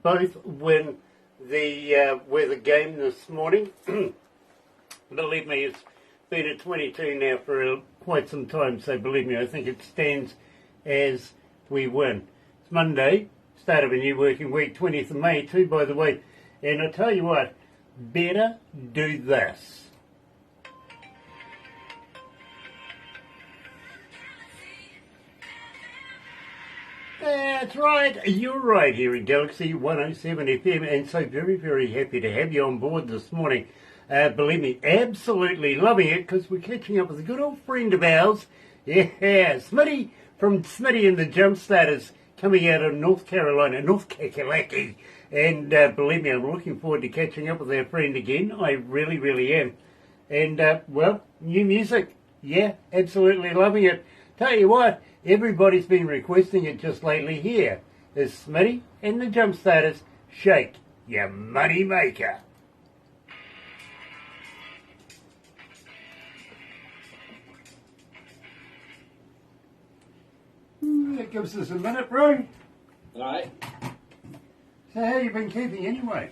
both win the weather game this morning. Believe me, it's been at 22 now for quite some time, so believe me, I think it stands as we win. It's Monday, start of a new working week, 20th of May too, by the way. And I tell you what, better do this. That's right, you're right here at Galaxy 107 FM, and so very, very happy to have you on board this morning. Believe me, absolutely loving it, because we're catching up with a good old friend of ours. Yeah, Smitty from Smitty and the Jumpstarters, coming out of North Carolina, North Kakalaki. And believe me, I'm looking forward to catching up with our friend again. I really, really am. And, well, new music. Yeah, absolutely loving it. Tell you what, everybody's been requesting it just lately. Here is Smitty and the Jumpstarters, Shake Your Money Maker. That gives us a minute, bro. All right. So how you been keeping anyway?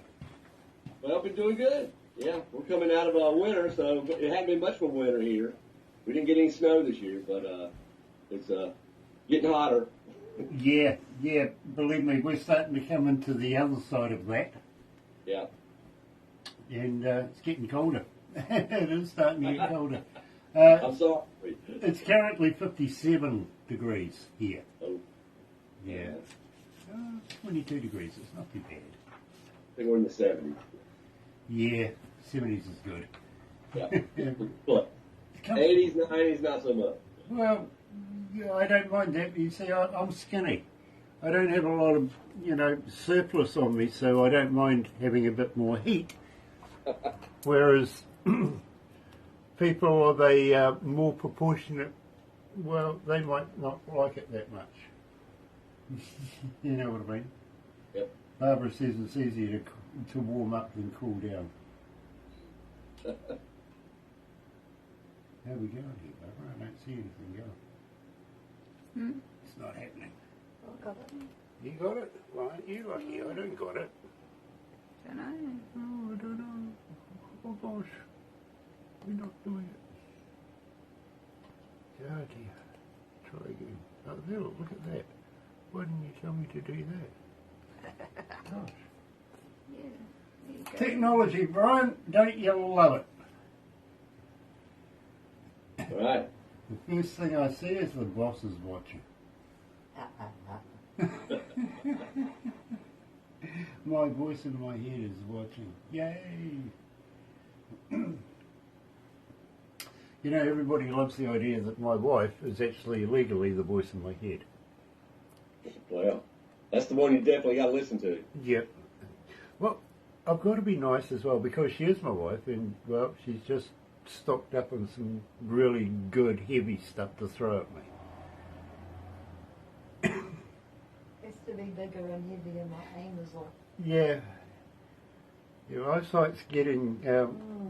Well, I've been doing good. Yeah, we're coming out of winter, so it hadn't been much of a winter here. We didn't get any snow this year, but it's getting hotter. Yeah, believe me, we're starting to come into the other side of that. Yeah. And it's getting colder. It is starting to get colder. I'm sorry. It's currently 57 degrees here. Oh. Yeah. 22 degrees, it's not too bad. I think we're in the 70s. Yeah, 70s is good. Yeah. But 80s, 90s, not so much. Well, yeah, I don't mind that. You see, I'm skinny. I don't have a lot of, surplus on me, so I don't mind having a bit more heat. Whereas people of a more proportionate, well, they might not like it that much. You know what I mean? Yep. Barbara says it's easier to warm up than cool down. How are we going here, Barbara? I don't see anything going. It's not happening. I got it. You got it? Why aren't you lucky? I don't got it. Don't know. Oh, I don't know. Oh gosh. We're not doing it. Oh dear. Try again. Oh, there, look at that. Why didn't you tell me to do that? Gosh. Yeah, there you go. Technology, Brian, don't you love it? All right. The first thing I see is the boss is watching. My voice in my head is watching. Yay! Everybody loves the idea that my wife is actually legally the voice in my head. Well, that's the one you definitely got to listen to. Yep. Well, I've got to be nice as well, because she is my wife, and, well, she's just stocked up on some really good, heavy stuff to throw at me. It's to be bigger and heavier, my aim is on. Yeah. Your eyesight's getting,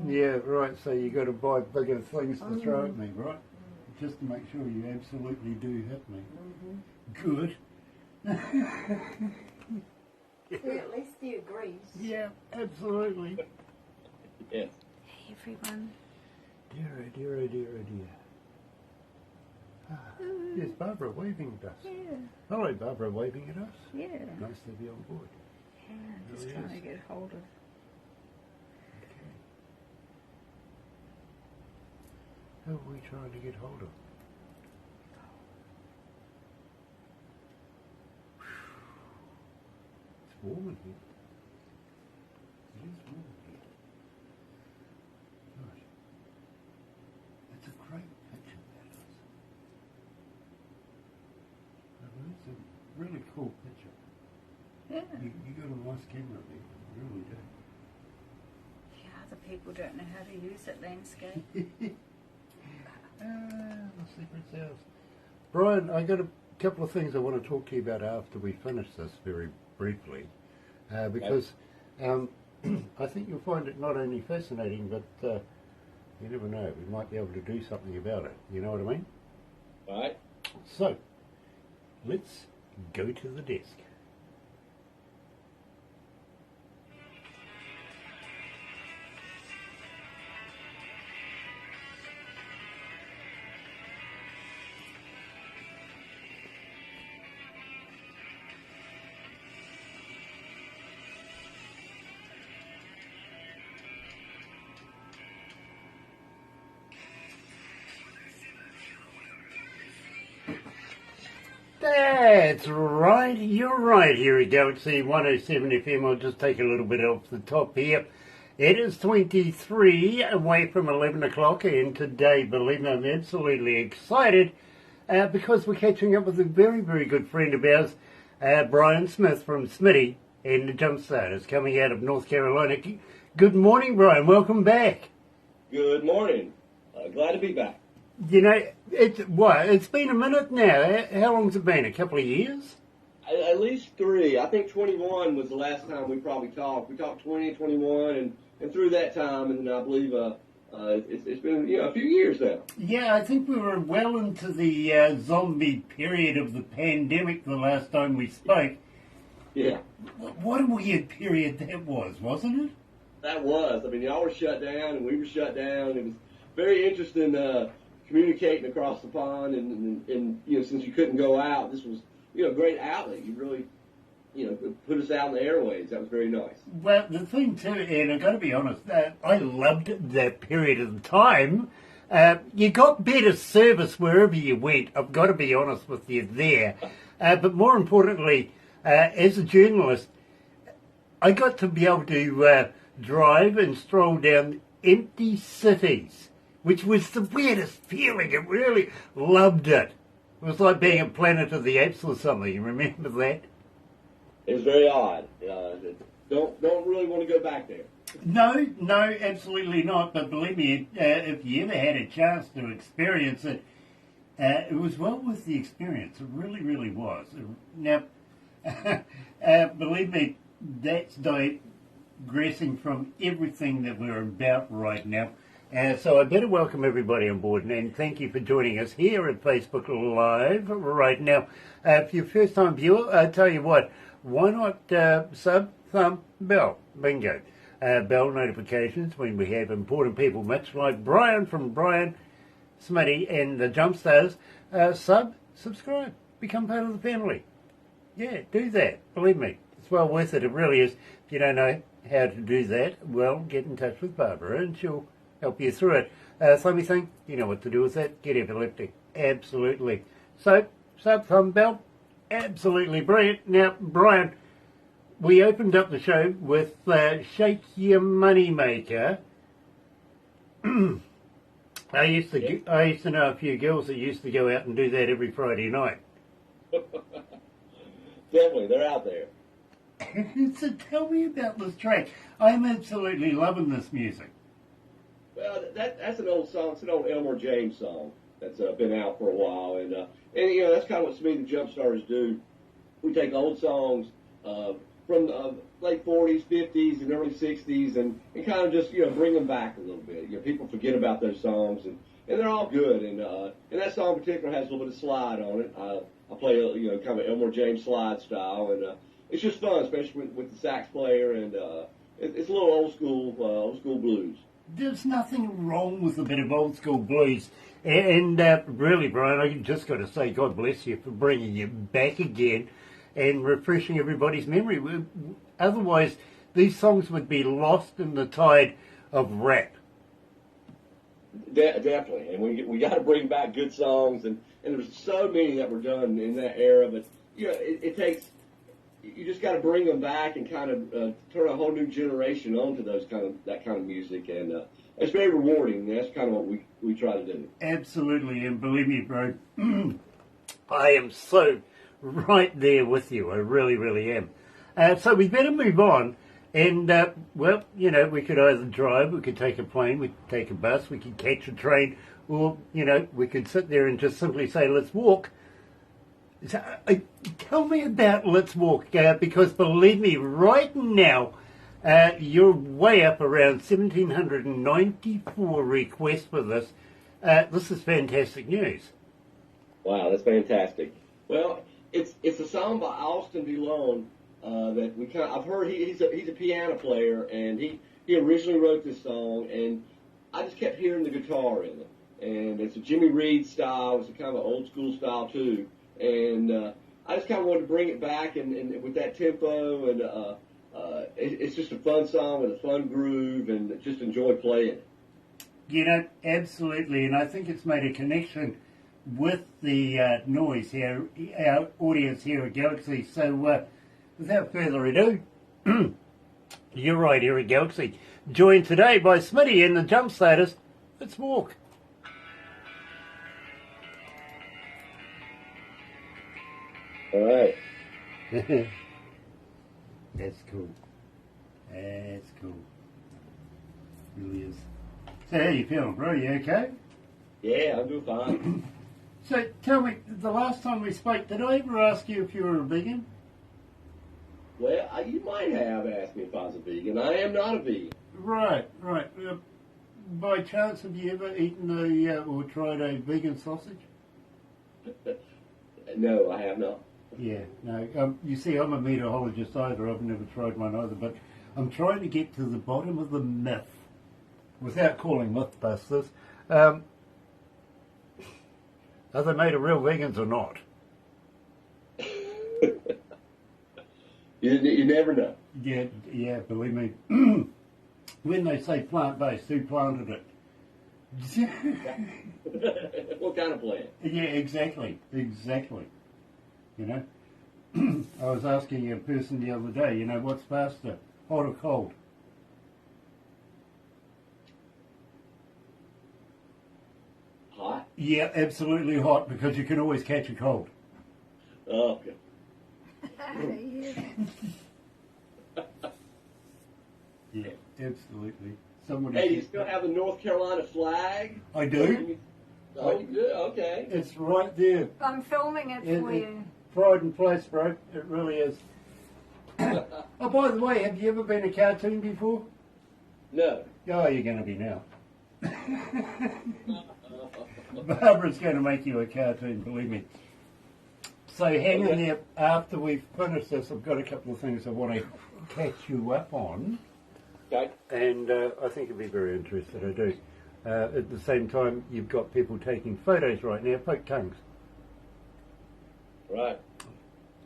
yeah, right, so you got to buy bigger things to throw at me, right? Just to make sure you absolutely do hit me. Good. See, at least he agrees. Yeah, absolutely. Yes. Hey, everyone. Dear, oh dear, oh dear, oh dear. There's Barbara waving at us. Yeah. Hello, Barbara waving at us. Yeah. Nice to be on board. Yeah, just Really trying is. to get hold of. Okay. Who are we trying to get hold of? It's warm in here. It is warm in here. Gosh. That's a great picture, that is. I mean, it's a really cool picture. Yeah. You got a nice camera there, you really do. Yeah, other people don't know how to use it, landscape. The secret's ours. Brian, I got a couple of things I want to talk to you about after we finish this very briefly, because I think you'll find it not only fascinating, but you never know, we might be able to do something about it. You know what I mean? All right. So, let's go to the desk. That's right, you're right here at Galaxy 107 FM. I'll just take a little bit off the top here. It is 23 away from 11 o'clock, and today, believe me, I'm absolutely excited because we're catching up with a very, very good friend of ours, Brian Smith from Smitty and the Jumpstarters, coming out of North Carolina. Good morning, Brian. Welcome back. Good morning. Glad to be back. You know, it's been a minute now. How long's it been? A couple of years? At least 3. I think 21 was the last time we probably talked. We talked 20, 21, and through that time, and I believe it's been a few years now. Yeah, I think we were well into the zombie period of the pandemic the last time we spoke. Yeah. What a weird period that was, wasn't it? That was. I mean, y'all were shut down, and we were shut down. It was very interesting communicating across the pond, and since you couldn't go out, this was a great outlet. You really put us out in the airways. That was very nice. Well, the thing too, and I've got to be honest, I loved that period of time. You got better service wherever you went. I've got to be honest with you there. But more importantly, as a journalist, I got to be able to drive and stroll down empty cities, which was the weirdest feeling. I really loved it. It was like being a Planet of the Apes or something. You remember that? It was very odd. Don't really want to go back there. No, absolutely not. But believe me, if you ever had a chance to experience it, it was well worth the experience. It really, really was. Now, believe me, that's digressing from everything that we're about right now. So I better welcome everybody on board, and thank you for joining us here at Facebook Live right now. If you're a first-time viewer, I tell you what, why not sub, thumb, bell? Bingo. Bell notifications when we have important people, much like Brian from Brian, Smitty, and the Jumpstarters. Subscribe, become part of the family. Yeah, do that. Believe me, it's well worth it. It really is. If you don't know how to do that, well, get in touch with Barbara, and she'll help you through it. Slummy thing, you know what to do with that. Get epileptic. Absolutely. So, sub, thumb, bell, absolutely brilliant. Now, Brian, we opened up the show with Shake Your Money Maker. I used to know a few girls that used to go out and do that every Friday night. Definitely, they're out there. So tell me about this track. I'm absolutely loving this music. Well, that's an old song. It's an old Elmore James song that's been out for a while, and that's kind of what Smitty the Jumpstarters do. We take old songs from the late 40s, 50s, and early 60s, and kind of just bring them back a little bit. People forget about those songs, and they're all good. And that song in particular has a little bit of slide on it. I play kind of Elmore James slide style, and it's just fun, especially with the sax player, and it's a little old school blues. There's nothing wrong with a bit of old school blues. And really, Brian, I just got to say God bless you for bringing you back again and refreshing everybody's memory. Otherwise, these songs would be lost in the tide of rap. Definitely. And we got to bring back good songs. And there's so many that were done in that era. But, it takes... You just got to bring them back and kind of turn a whole new generation onto that kind of music, and it's very rewarding. That's kind of what we try to do. Absolutely, and believe me, bro, I am so right there with you. I really, really am. So we better move on, and we could either drive, we could take a plane, we could take a bus, we could catch a train, or we could sit there and just simply say, "Let's walk." So, tell me about Let's Walk, because believe me, right now, you're way up around 1,794 requests for this. This is fantastic news. Wow, that's fantastic. Well, it's a song by Austin DeLone that I've heard. He's a piano player, and he originally wrote this song, and I just kept hearing the guitar in it. And it's a Jimmy Reed style. It's a kind of an old school style too. And I just kind of wanted to bring it back and with that tempo, and it's just a fun song with a fun groove, and just enjoy playing it. Absolutely, and I think it's made a connection with the noise here, our audience here at Galaxy. So without further ado, you're right here at Galaxy. Joined today by Smitty and the Jumpstarters. Let's walk. All right. That's cool. That's cool. Really is. So how you feeling, bro? You okay? Yeah, I'm doing fine. So tell me, the last time we spoke, did I ever ask you if you were a vegan? Well, you might have asked me if I was a vegan. I am not a vegan. Right, right. By chance, have you ever eaten or tried a vegan sausage? No, I have not. Yeah, no. You see, I'm a meatologist either. I've never tried one either, but I'm trying to get to the bottom of the myth, without calling Mythbusters. Are they made of real vegans or not? You never know. Yeah, believe me. When they say plant-based, who planted it? What kind of plant? Yeah, exactly. You know? I was asking a person the other day, you know, what's faster, hot or cold? Hot? Yeah, absolutely hot, because you can always catch a cold. Oh, okay. Yeah, absolutely. Somebody Hey, you still have the North Carolina flag? I do. Oh, you do? Okay. It's right there. I'm filming it for you. Pride and place, bro. It really is. Oh, by the way, have you ever been a cartoon before? No. Oh, you're going to be now. Barbara's going to make you a cartoon, believe me. So hang in there. After we've finished this, I've got a couple of things I want to catch you up on. Okay. And I think you'll be very interested, I do. At the same time, you've got people taking photos right now. Poke tongues. Right.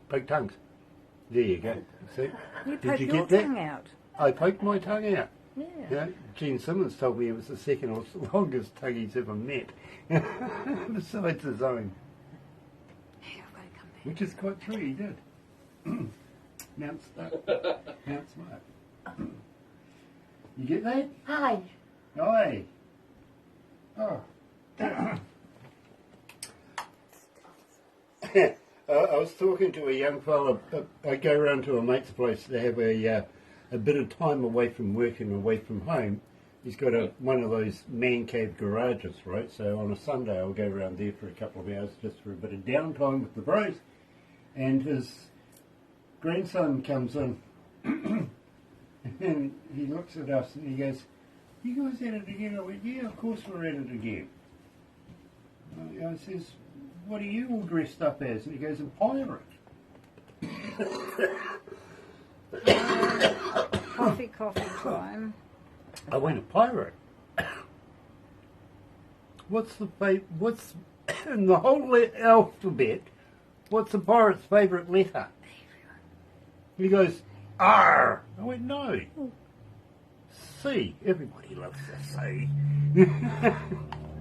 Poke tongues. There you go. See? You Did poke you your get that? tongue out. I poked my tongue out. Yeah. Yeah, Gene Simmons told me it was the second or longest tongue he's ever met, besides his own. Hey, I've got to come back. Which is quite true, he did. Mount Smart. Mount Smart. You get that? Hi. Aye. Oh. I was talking to a young fella. I go round to a mate's place to have a bit of time away from work and away from home. He's got one of those man cave garages, right? So on a Sunday I'll go around there for a couple of hours just for a bit of downtime with the bros. And his grandson comes in and he looks at us and he goes, "You guys at it again?" I went, "Yeah, of course we're at it again." I says, "What are you all dressed up as?" And he goes, "A pirate." Coffee time. I went, "A pirate? What's in the whole alphabet, what's the pirate's favourite letter?" He goes, "R." I went, "No. C. Everybody loves the C.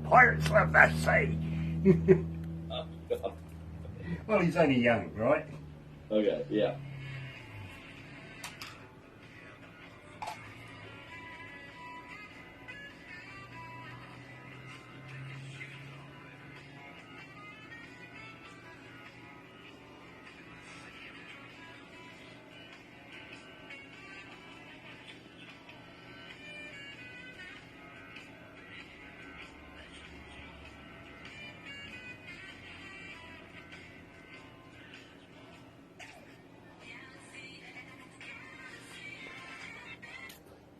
Pirates love the C." Well, he's only young, right? Okay, yeah.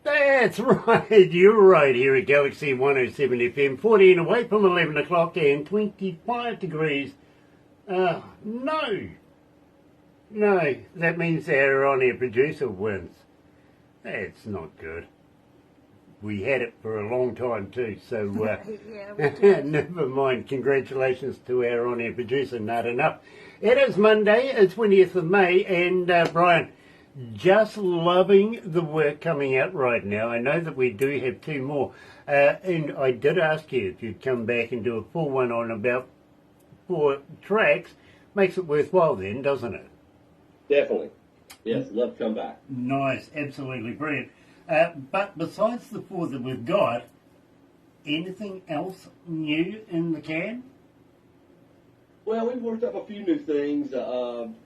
That's right, you're right here at Galaxy 107 FM, 14 away from 11 o'clock and 25 degrees. No, that means our on-air producer wins. That's not good. We had it for a long time too, so Yeah, never mind. Congratulations to our on-air producer, not enough. It is Monday, it's 20th of May, and Brian, just loving the work coming out right now. I know that we do have two more, and I did ask you if you'd come back and do a full one on about 4 tracks makes it worthwhile then, doesn't it? Definitely. Yes, love to come back. Nice, absolutely brilliant. But besides the 4 that we've got, anything else new in the can? Well, we've worked up a few new things.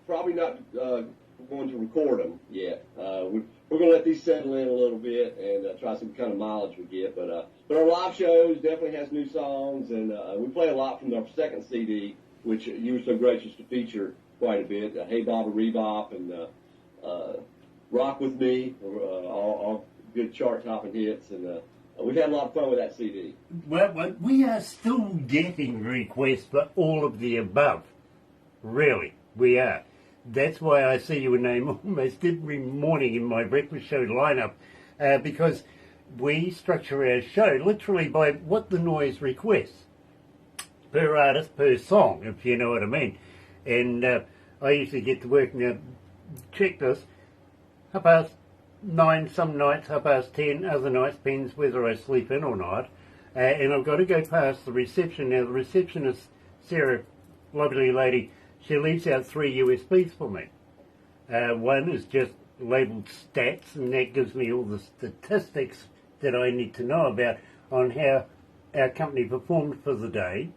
Probably not going to record them yet. We're going to let these settle in a little bit and try some kind of mileage we get. But our live shows definitely has new songs, and we play a lot from our second CD, which you were so gracious to feature quite a bit. Hey Baba Rebop and Rock With Me, all good chart-topping hits, and we've had a lot of fun with that CD. Well, we are still getting requests for all of the above. Really, we are. That's why I see your name almost every morning in my breakfast show lineup, because we structure our show literally by what the noise requests, per artist, per song, if you know what I mean. And I usually get to work now, check this, 9:30 some nights, 10:30 other nights, depends whether I sleep in or not. And I've got to go past the reception. Now the receptionist, Sarah, lovely lady, she leaves out 3 USBs for me. One is just labelled stats, and that gives me all the statistics that I need to know about on how our company performed for the day.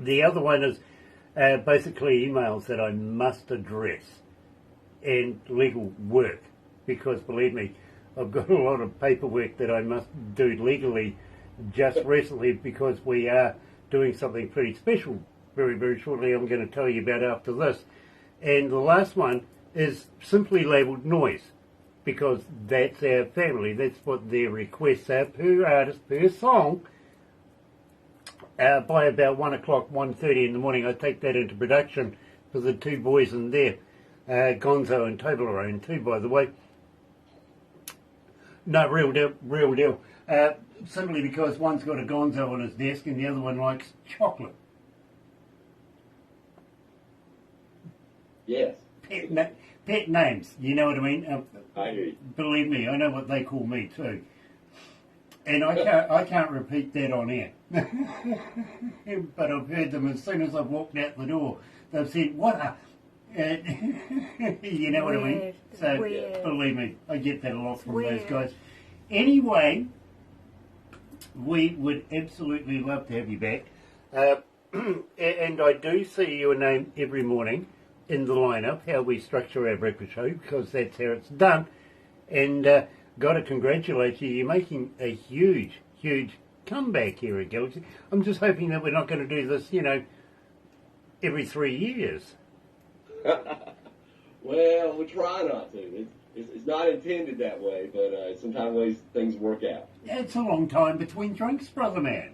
The other one is basically emails that I must address and legal work, because believe me, I've got a lot of paperwork that I must do legally just recently, because we are doing something pretty special very, very shortly I'm going to tell you about after this. And the last one is simply labelled noise, because that's our family, that's what their requests are per artist, per song. By about 1 o'clock, 1:30 in the morning, I take that into production for the 2 boys in there, Gonzo and Toblerone too, by the way. No, real deal, real deal. Simply because one's got a Gonzo on his desk and the other one likes chocolate. Yes. Pet names, you know what I mean? I hear you. Believe me, I know what they call me too. And I can't repeat that on air. But I've heard them as soon as I've walked out the door. They've said, what a... you know what I mean? So, believe me, I get that a lot from those guys. Anyway, we would absolutely love to have you back. And I do see your name every morning in the lineup, how we structure our breakfast show, because that's how it's done. And got to congratulate you. You're making a huge, huge comeback here at Galaxy. I'm just hoping that we're not going to do this, you know, every 3 years. Well, we try not to. It's not intended that way, but sometimes ways things work out. It's a long time between drinks, brother man.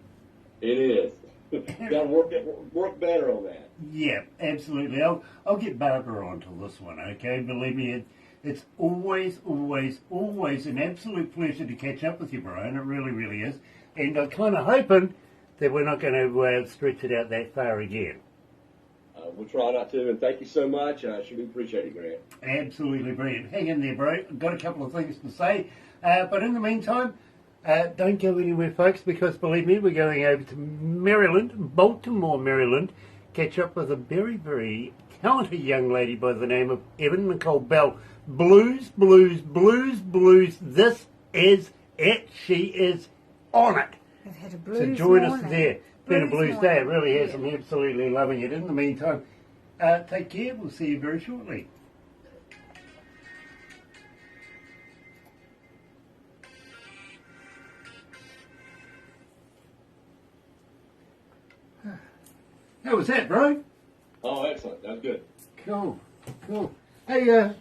It is. Got to work better on that. Yeah, absolutely. I'll get Barbara onto this one, okay? Believe me, it's always, always, always an absolute pleasure to catch up with you, Brian. It really, really is. And I'm kind of hoping that we're not going to stretch it out that far again. We'll try not to, and thank you so much. I sure do appreciate it, Grant. Absolutely brilliant. Hang in there, bro. I've got a couple of things to say. But in the meantime, don't go anywhere, folks, because believe me, we're going over to Maryland, Baltimore, Maryland, catch up with a very, very talented young lady by the name of Evan Nicole Bell. Blues, blues, blues, blues. This is it. She is on it. I've had a blues So join morning. us there. Been a blues day. It really has. Yeah. I'm absolutely loving it. In the meantime, take care. We'll see you very shortly. How was that, bro? Oh, excellent. That's good. Cool, cool. Hey,